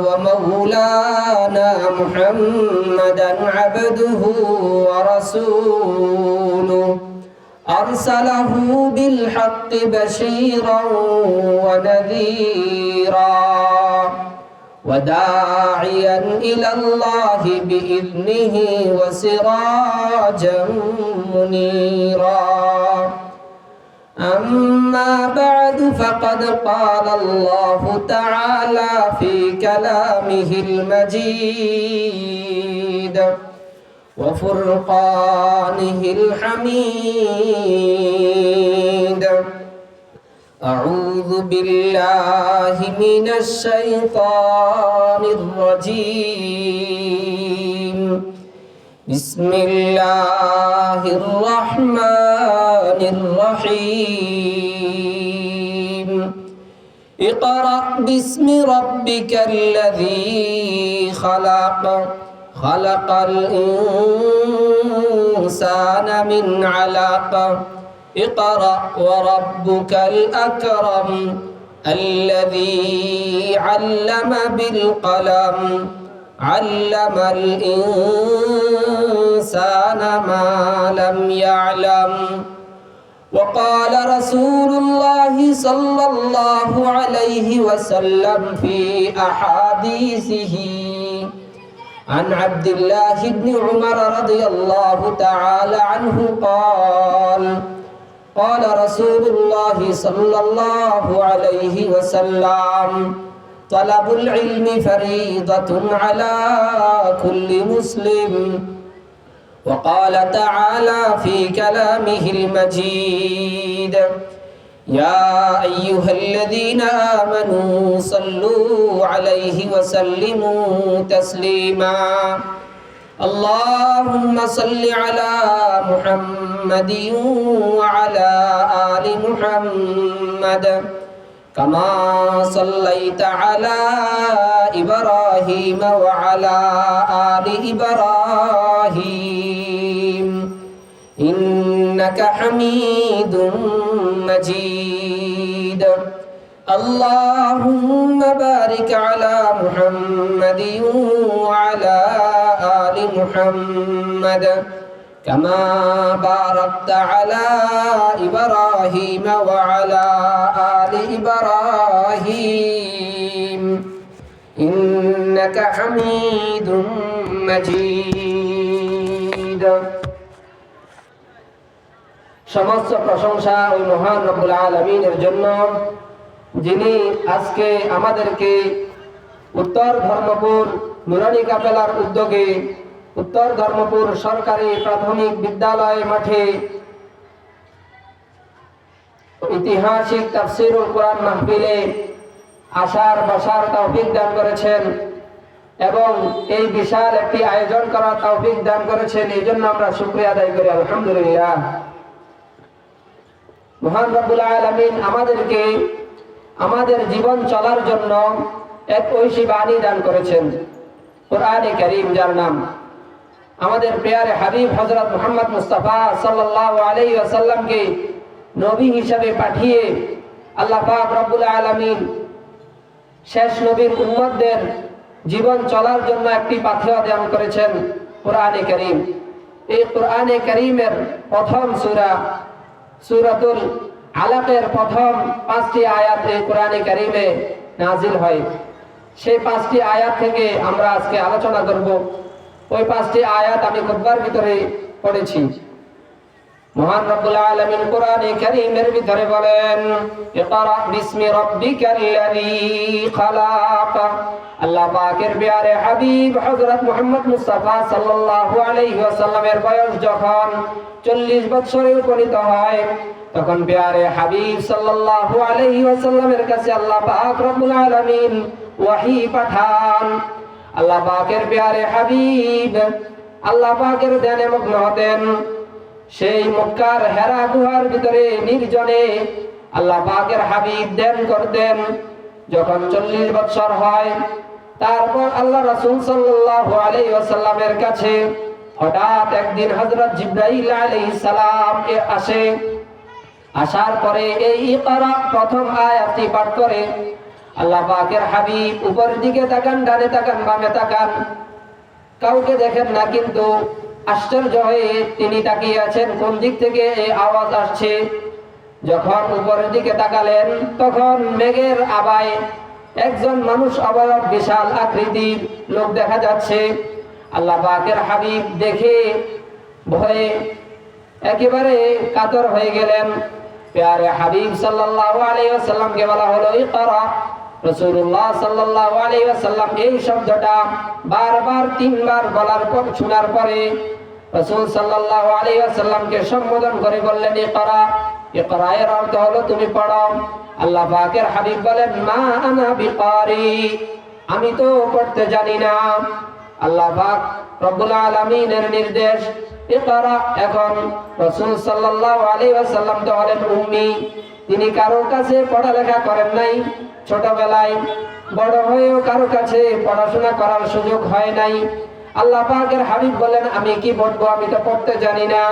ومولانا محمدا عبده ورسوله أرسله بالحق بشيرا ونذيرا وداعيا إلى الله بإذنه وسراجا منيرا أما بعد فقد قال الله تعالى في كلامه المجيد وفرقانه الحميد أعوذ بالله من الشيطان الرجيم بسم الله الرحمن الرحيم اقرأ باسم ربك الذي خلق خلق الإنسان من علق اقرأ وربك الأكرم الذي علم بالقلم علم الإنسان ما لم يعلم وقال رسول الله صلى الله عليه وسلم في أحاديثه عن عبد الله بن عمر رضي الله تعالى عنه قال قال رسول الله صلى الله عليه وسلم طلب العلم فريضة على كل مسلم وقال تعالى في كلامه المجيد يا أيها الذين آمنوا صلوا عليه وسلموا تسليما اللهم صل على محمد وعلى آل محمد كما صليت على إبراهيم وعلى آل إبراهيم إنك حميد مجيد اللهم بارك على محمد وعلى آل محمد كما باركت على إبراهيم وعلى آل إبراهيم إنك حميد مجيد সমস্ত প্রশংসা ওই মহান রব্বুল আলামিনের জন্য যিনি আজকে আমাদেরকে উত্তর ধর্মপুর নুরানি কাফেলার উদ্যোগে উত্তর ধর্মপুর সরকারি প্রাথমিক বিদ্যালয় মাঠে ঐতিহাসিক তাফসীরুল কোরআন মাহফিলে আসার বসার তৌফিক দান করেছেন এবং এই বিশাল একটি আয়োজন করার তৌফিক দান করেছেন। এই জন্য আমরা শুকরিয়া আদায় করি আলহামদুলিল্লাহ। মহান রব্বুল আলামিন আমাদেরকে আমাদের জীবন চলার জন্য এক ঐশী বাণী দান করেছেন, কোরআনে কারীম, যার নাম আমাদের প্রিয় হাবিব হযরত মুহাম্মদ মুস্তাফা সাল্লাল্লাহু আলাইহি ওয়াসাল্লামকে নবী হিসেবে পাঠিয়ে আল্লাহ পাক রব্বুল আলামিন শেষ নবীর উম্মতদের জীবন চলার জন্য একটি পাথেয় দান করেছেন, কোরআনে কারীম। এই কোরআনে কারীমের প্রথম সূরা সূরাতুল আলাকের প্রথম 5টি আয়াত এই কোরআনে কারীমে নাজিল হয়। সেই 5টি আয়াত থেকে আমরা আজকে আলোচনা করব। ওই 5টি আয়াত আমি খুতবার ভিতরে পড়েছি। মহান রব্বুল আলামিন কোরআনে কারীমের ভিতরে বলেন, ইকরা বিসমি রাব্বিকাল্লাযী খালাক। আল্লাহ পাকের প্যারে হাবিব হযরত মুহাম্মদ মুস্তাফা সাল্লাল্লাহু আলাইহি ওয়াসাল্লামের বয়স যখন 40 বছরে উপনীত হয়, তখন প্যারে হাবিব সাল্লাল্লাহু আলাইহি ওয়াসাল্লামের কাছে আল্লাহ পাক রব্বুল আলামিন ওহী পাঠান। আল্লাহ পাকের প্যারে হাবিব আল্লাহ পাকের ধ্যানে মগ্ন হতেন। সেই মক্কার হেরা গুহার ভিতরে নির্জনে আল্লাহ পাকের হাবিব ধ্যান করতেন। যখন 40 বছর হয়, তারপর আল্লাহ রাসূল সাল্লাল্লাহু আলাইহি ওয়াসাল্লামের কাছে হঠাৎ একদিন হযরত জিবরাইল আলাইহিস সালাম আসে। আসার পরে এই ইকরা প্রথম আয়াতটি পাঠ করে আল্লাহ পাকের হাবিব উপরের দিকে তাকান, ডানে তাকান, বামে তাকান, কাউকে দেখেন না, কিন্তু আশ্চর্য হয়ে তিনি তাকিয়ে আছেন কোন দিক থেকে এই আওয়াজ আসছে। যখন উপরের দিকে তাকালেন তখন মেঘের আবায় একজন মানুষ অবয়ব বিশাল আকৃতির লোক দেখা যাচ্ছে। আল্লাহ পাকের হাবিব দেখে ভয়ে একেবারে কাতর হয়ে গেলেন। প্যারে হাবিব সাল্লাল্লাহু আলাইহি ওয়াসাল্লামকে বলা হলো ইকরা। রাসূলুল্লাহ সাল্লাল্লাহু আলাইহি ওয়াসাল্লাম এই শব্দটা বারবার 3 বার বলার পর শোনার পরে রাসূল সাল্লাল্লাহু আলাইহি ওয়াসাল্লামকে সম্বোধন করে বললেন ইকরা। ইকরা এর অর্থ হলো তুমি পড়ো। আল্লাহ পাকের হাবিব বলেন মা আনা বিকারি, আমি তো পড়তে জানি না। আল্লাহ পাক রব্বুল আলামিনের নির্দেশ ইকরা। এখন রাসূল সাল্লাল্লাহু আলাইহি ওয়াসাল্লাম তো হলেন উম্মি, তিনি কারোর কাছে পড়ালেখা করেন নাই। ছোটবেলায় বড় হয়েও কারো কাছে পড়াশোনা করার সুযোগ হয় নাই। আল্লাহ পাকের হাবিব বলেন আমি কি পড়বো, আমি তো পড়তে জানি না।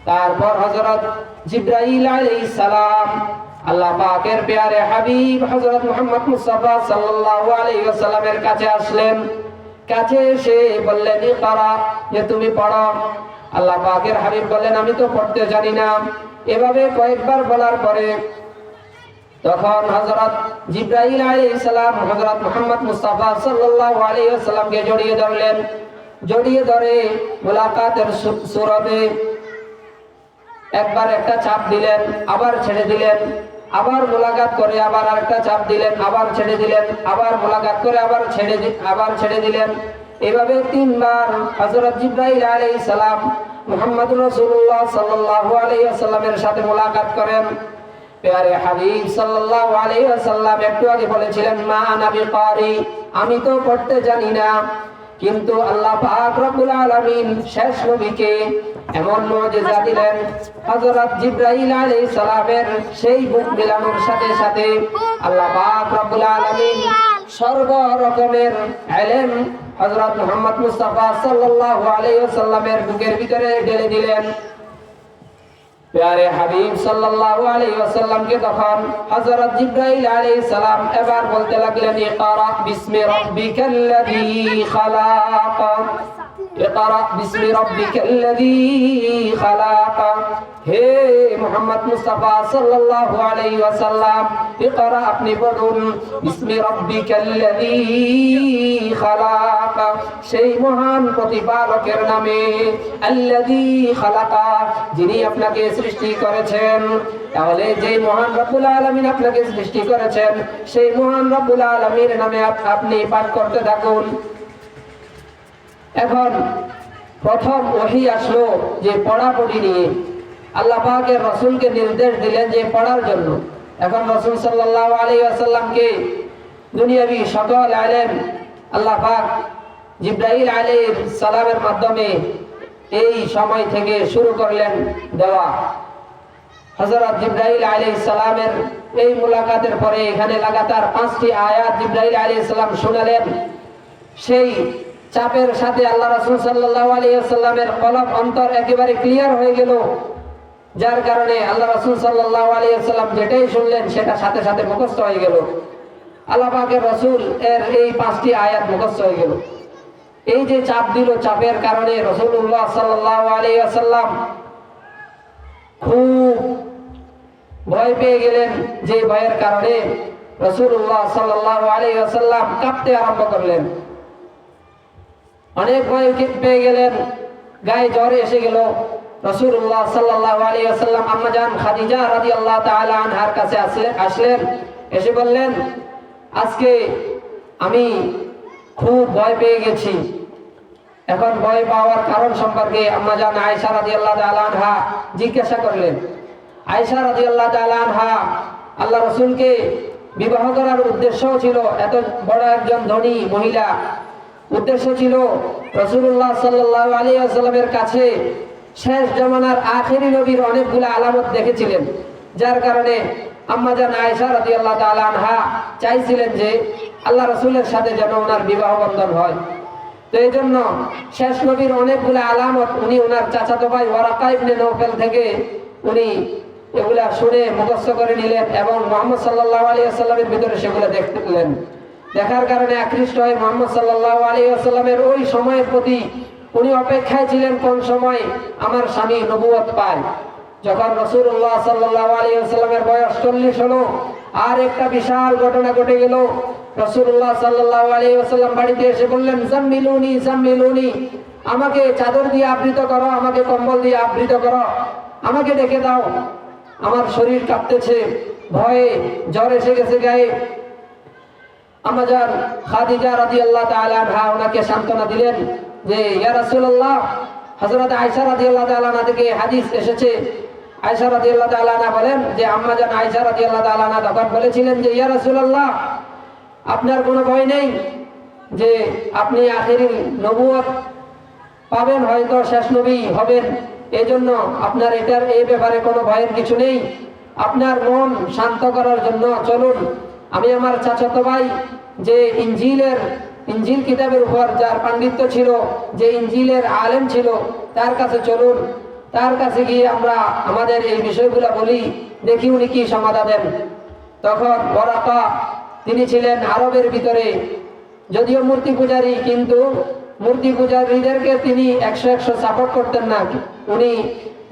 তারপর হযরত জিবরাইল আলাইহিস সালাম আল্লাহ পাকের প্যারে হাবিব হযরত মুহাম্মদ মুস্তাফা সাল্লাল্লাহু আলাইহি ওয়াসাল্লামের কাছে আসলেন। কাছে এসে বললেন ইকরা, যে তুমি পড়ো। আল্লাহ পাকের হাবিব বললেন আমি তো পড়তে জানি না। এভাবে কয়েকবার বলার পরে তখন হযরত জিবরাইল আলাইহিস সালাম হযরত মুহাম্মদ মুস্তাফা সাল্লাল্লাহু আলাইহি ওয়াসাল্লামকে জড়িয়ে ধরলেন। জড়িয়ে ধরে মুলাকাতের সূরতে একবার একটা চাপ দিলেন, আবার ছেড়ে দিলেন, আবার মুলাকাত করে আবার আরেকটা চাপ দিলেন, আবার ছেড়ে দিলেন, আবার মুলাকাত করে আবার ছেড়ে দিলেন। এভাবে 3 বার হযরত জিবরাইল আলাইহিস সালাম মুহাম্মদুর রাসূলুল্লাহ সাল্লাল্লাহু আলাইহি ওয়াসাল্লামের সাথে মুলাকাত করেন। প্যারে হাবিব সাল্লাল্লাহু আলাইহি ওয়াসাল্লাম একটু আগে বলেছিলেন মা আনা বিকারি, আমি তো পড়তে জানি না। কিন্তু আল্লাহ পাক রব্বুল আলামিন শেষ নবীকে এমন মুজিজা দিলেন, হযরত জিবরাইল আলাইহিস সালামের সেই বুক মিলানোর সাথে সাথে আল্লাহ পাক রব্বুল আলামিন সর্ব রকমের ইলম হযরত মুহাম্মদ মুস্তাফা সাল্লাল্লাহু আলাইহি ওয়াসাল্লামের বুকের ভিতরে ঢেলে দিলেন। প্যারে হাবিব সাল্লাল্লাহু আলাইহি ওয়াসাল্লামকে তখন হযরত জিবরাইল আলাইহিস সালাম এবার বলতে লাগলেন ইকরা বিসমি রাব্বিকাল্লাযী খালাক, ইকরা বিসমি রাব্বিকাল্লাযী খালাক। হে মুহাম্মদ মুস্তাফা সাল্লাল্লাহু আলাইহি ওয়াসাল্লাম, ইকরা আপনি পড়ুন বিসমি রাব্বিকাল্লাযী খালাক, সেই মহান প্রতিপালকের নামে, আল্লাযী খালাকা, যিনি আপনাকে সৃষ্টি করেছেন। তাহলে যে মহান রব্বুল আলামিন আপনাকে সৃষ্টি করেছেন সেই মহান রব্বুল আলামিনের নামে আপনি পাঠ করতে থাকুন। এখন প্রথম ওহী আসলো যে পড়াপড়ি নিয়ে। আল্লাহ পাকের রাসূলকে নির্দেশ দিলেন যে পড়ার জন্য। এখন রাসূল সাল্লাল্লাহু আলাইহি ওয়াসাল্লামকে দুনিয়াবি সকল ইলম আল্লাহ পাক জিবরাইল আলাইহিস সালামের মাধ্যমে এই সময় থেকে শুরু করলেন দেওয়া। হযরত জিবরাইল আলাইহিস সালামের এই মুলাকাতের পরে এখানে লাগাতার 5টি আয়াত জিবরাইল আলাইহিস সালাম শোনালেন। সেই চাপের সাথে আল্লাহ রাসূল সাল্লাল্লাহু আলাইহি ওয়াসাল্লামের কলব অন্তর একেবারে ক্লিয়ার হয়ে গেল, যার কারণে আল্লাহ রাসূল সাল্লাল্লাহু আলাইহি ওয়াসাল্লাম যেটাই শুনলেন সেটা সাথে সাথে মুখস্থ হয়ে গেল। আল্লাহ পাকের রাসূল এর এই 5টি আয়াত মুখস্থ হয়ে গেল। এই যে চাপ দিল, চাপের কারণে রাসূলুল্লাহ সাল্লাল্লাহু আলাইহি ওয়াসাল্লাম খুব ভয় পেয়ে গেলেন, যে ভয়ের কারণে রাসূলুল্লাহ সাল্লাল্লাহু আলাইহি ওয়াসাল্লাম কাঁপতে আরম্ভ করলেন। অনেক ভয় পেয়ে গেলেন, গায়ে জ্বর এসে গেল। রাসূলুল্লাহ সাল্লাল্লাহু আলাইহি ওয়াসাল্লাম আম্মা জান খাদিজা রাদিয়াল্লাহু তাআলা আনহার কাছে আসলেন। এসে বললেন আজকে আমি খুব ভয় পেয়ে গেছি। এখন ভয় পাওয়ার কারণ সম্পর্কে আম্মা জান আয়েশা রাদিয়াল্লাহু তাআলা আনহা জিজ্ঞাসা করলেন। আয়েশা রাদিয়াল্লাহু তাআলা আনহা আল্লাহ রাসূলকে বিবাহ করার উদ্দেশ্য ছিল, এত বড় একজন ধনী মহিলা, উদ্দেশ্য ছিল রাসূলুল্লাহ সাল্লাল্লাহু আলাইহি ওয়াসাল্লামের কাছে শেষ জামানার আখেরি নবীর অনেকগুলো আলামত দেখেছিলেন, যার কারণে আম্মা জান আয়েশা রাদিয়াল্লাহু তাআলা আনহা চাইছিলেন যে আল্লাহ রাসূলের সাথে যেন ওনার বিবাহ বন্ধন হয়। তো এই জন্য শেষ নবীর অনেকগুলো আলামত উনি ওনার চাচাতো ভাই ওয়ারাকা ইবনে নওফেল থেকে উনি এগুলা শুনে মুখস্থ করে নিলেন এবং মুহাম্মদ সাল্লাল্লাহু আলাইহি ওয়াসাল্লামের ভিতরে সেগুলো দেখলেন। দেখার কারণে আকৃষ্ট হয়ে মুহাম্মদ সাল্লাল্লাহু আলাইহি ওয়াসাল্লামের ওই সময়ের প্রতি উনি অপেক্ষায় ছিলেন কোন সময় আমার স্বামী নবুয়ত পায়। যখন রাসূলুল্লাহ সাল্লাল্লাহু আলাইহি ওয়াসাল্লামের বয়স 40 হলো, আর একটা বিশাল ঘটনা ঘটে গেল। রাসূলুল্লাহ সাল্লাল্লাহু আলাইহি ওয়াসাল্লাম বাড়িতে এসে বললেন, জাম্মিলুনি জাম্মিলুনি, আমাকে চাদর দিয়ে আবৃত করো, আমাকে কম্বল দিয়ে আবৃত করো, আমাকে ডেকে দাও, আমার শরীর কাঁপতেছে, ভয়ে জ্বর এসে গেছে গায়ে। আম্মা জান খাদিজা রাদিয়াল্লাহু তাআলা আনহা ওনাকে সান্ত্বনা দিলেন যে ইয়া রাসূলুল্লাহ, হযরত আয়েশা রাদিয়াল্লাহু তাআলা আনহা থেকে হাদিস এসেছে। আয়েশা রাদিয়াল্লাহু তাআলা আনহা বলেন যে আম্মা জান আয়েশা রাদিয়াল্লাহু তাআলা আনহা তখন বলেছিলেন যে ইয়া রাসূলুল্লাহ, আপনার কোনো ভয় নেই যে আপনি আখিরি নবুয়ত পাবেন, হয়তো শেষ নবী হবেন, এজন্য আপনার এই ব্যাপারে কোনো ভয়ের কিছু নেই। আপনার মন শান্ত করার জন্য চলুন, আমি আমার চাচাতো ভাই যে ইঞ্জিল কিতাবের উপর যার পাণ্ডিত্য ছিল, যে ইঞ্জিলের আলেম ছিল, তার কাছে চলুন, তার কাছে গিয়ে আমরা আমাদের এই বিষয়গুলো বলি, দেখি উনি কি সমাধান দেন। তখন ওরাকা, তিনি ছিলেন আরবের ভিতরে, যদিও মূর্তি পূজারী, কিন্তু মূর্তি পূজারীদেরকে তিনি 100 সাপোর্ট করতেন না। উনি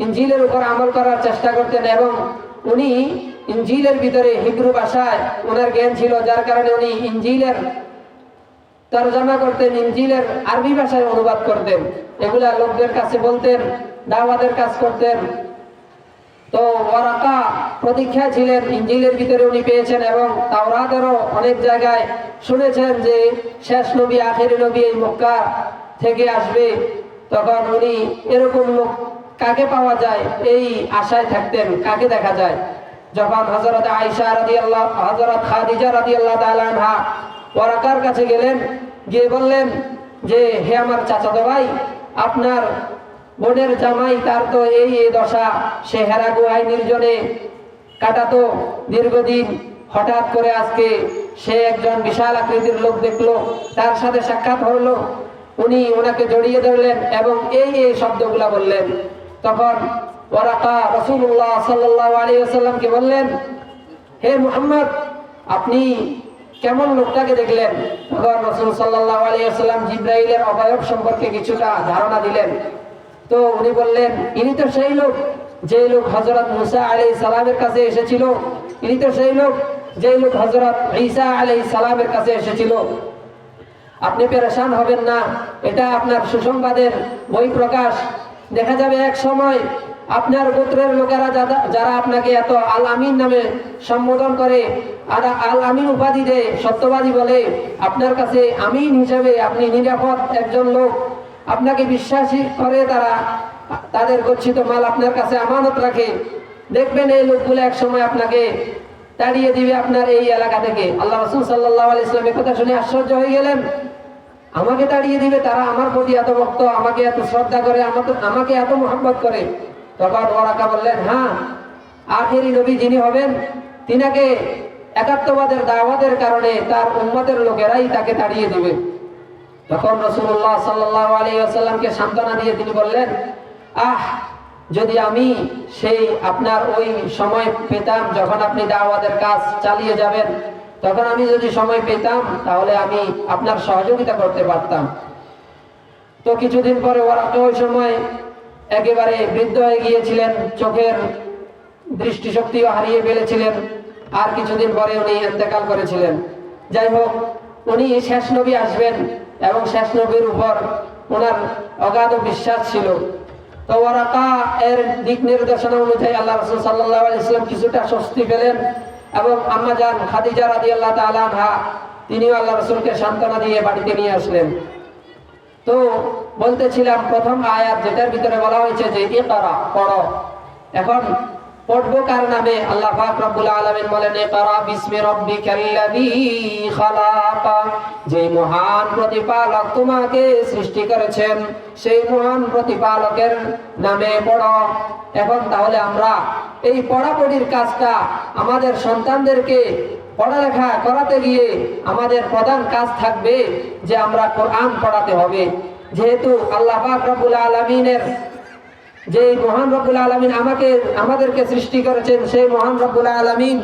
ইঞ্জিলের উপর আমল করার চেষ্টা করতেন এবং উনি ইঞ্জিলের ভিতরে হিব্রু ভাষায় ওনার জ্ঞান ছিল, যার কারণে উনি ইঞ্জিলের তরজমা করতেন, ইঞ্জিলের আরবি ভাষায় অনুবাদ করতেন, এগুলা লোকদের কাছে বলতেন, দাওয়াতের কাজ করতেন। তো ওয়ারাকা প্রতীক্ষা ছিলেন, ইঞ্জিলের ভিতরে উনি পেয়েছেন এবং তাওরাতেরও অনেক জায়গায় শুনেছেন যে শেষ নবী আখেরি নবী এই মক্কা থেকে আসবে। তখন উনি এরকম লোক কাকে পাওয়া যায় এই আশায় থাকতেন, কাকে দেখা যায়। যখন হযরত আয়েশা রাদিয়াল্লাহু, হযরত খাদিজা রাদিয়াল্লাহু তাআলা আনহা ওয়ারাকার কাছে গেলেন, গিয়ে বললেন যে হে আমার চাচাতো ভাই, আপনার বোনের জামাই, তার তো এই দশা, সে হেরা গুহায় নির্জনে কাটাতো দীর্ঘদিন, হঠাৎ করে আজকে সে একজন বিশাল আকৃতির লোক দেখলো, তার সাথে সাক্ষাৎ হলো, উনি ওনাকে জড়িয়ে ধরলেন এবং এই শব্দগুলা বললেন। তখন ওয়ারাকা রাসূলুল্লাহ সাল্লাল্লাহু আলাইহি ওয়াসাল্লামকে বললেন, হে মুহাম্মদ, আপনি কেমন লোকটাকে দেখলেন? তখন রাসূল সাল্লাল্লাহু আলাইহি ওয়াসাল্লাম জিবরাইলের অবয়ব সম্পর্কে কিছুটা ধারণা দিলেন। তো উনি বললেন, ইনি তো সেই লোক যে লোক হযরত মুসা আলাইহিস সালামের কাছে এসেছিল, ইনি তো সেই লোক যে লোক হযরত ঈসা আলাইহিস সালামের কাছে এসেছিল। আপনি পেরেশান হবেন না, এটা আপনার সুসংবাদের বহিঃপ্রকাশ। দেখা যাবে এক সময় আপনার গোত্রের লোকেরা যারা আপনাকে এত আল আমিন নামে সম্বোধন করে, আর আল আমিন উপাধি দেয়, সত্যবাদী বলে, আপনার কাছে আমিন হিসেবে আপনি নিরাপদ একজন লোক, আপনাকে বিশ্বাসী করে, তারা তাদের গচ্ছিত মাল আপনার কাছে আমানত রাখে। দেখবেন এই লোকগুলো এক সময় আপনাকে তাড়িয়ে দিবে আপনার এই এলাকা থেকে। আল্লাহ রাসূল সাল্লাল্লাহু আলাইহি ওয়াসাল্লাম কথা শুনে আশ্চর্য হয়ে গেলেন, আমাকে তাড়িয়ে দিবে, তারা আমার প্রতি এত ভক্ত, আমাকে এত শ্রদ্ধা করে, আমাকে এত মহব্বত করে। তখন ওয়ারাকা বললেন, হ্যাঁ, আখেরি নবী যিনি হবেন, তিনাকে একাত্মবাদের দাওয়াতের কারণে তার উম্মতের লোকেরাই তাকে তাড়িয়ে দিবে। তখন রাসূলুল্লাহ সাল্লাল্লাহু আলাইহি ওয়াসাল্লামকে সান্ত্বনা দিয়ে তিনি বললেন, যদি আমি সেই আপনার ওই সময় পেতাম যখন আপনি দাওয়াতের কাজ চালিয়ে যাবেন, তখন আমি যদি সময় পেতাম তাহলে আমি আপনার সহযোগিতা করতে পারতাম। তো কিছুদিন পরে ওরা ওই সময় একেবারে বৃদ্ধ হয়ে গিয়েছিলেন, চোখের দৃষ্টিশক্তিও হারিয়ে ফেলেছিলেন, আর কিছুদিন পরে উনি ইন্তেকাল করেছিলেন। যাই হোক, উনি শেষ নবী আসবেন এবং শেষ নবীর উপর ওনার অগাধ বিশ্বাস ছিল। তো ওয়ারাকা এর দিক নির্দেশনা অনুযায়ী আল্লাহ রাসূল সাল্লাল্লাহু আলাইহি ওয়াসাল্লাম কিছুটা স্বস্তি পেলেন এবং আম্মা জান খাদিজা রাদিয়াল্লাহু তাআলা আনহা তিনিও আল্লাহ রাসূলকে সান্ত্বনা দিয়ে বাড়িতে নিয়ে আসলেন। তো বলতেছিলাম প্রথম আয়াত যেটার ভিতরে বলা হয়েছে যে ইকরা, পড়ো। এখন পড়বো কার নামে? আল্লাহ পাক রব্বুল আলামিন বলেন, ইকরা বিসমি রাব্বিকাল্লাযী খালাক, যে মহান প্রতিপালক তোমাকে সৃষ্টি করেছেন সেই মহান প্রতিপালকের নামে পড়ো। এখন তাহলে আমরা এই পড়াপড়ির কাজটা আমাদের সন্তানদেরকে পড়ালেখা করাতে গিয়ে আমাদের প্রধান কাজ থাকবে যে আমরা কোরআন পড়াতে হবে। যেহেতু আল্লাহ পাক রব্বুল আলামিনের যে মহান রব্বুল আলামিন আমাদেরকে সৃষ্টি করেছেন, সেই মহান রব্বুল আলামিন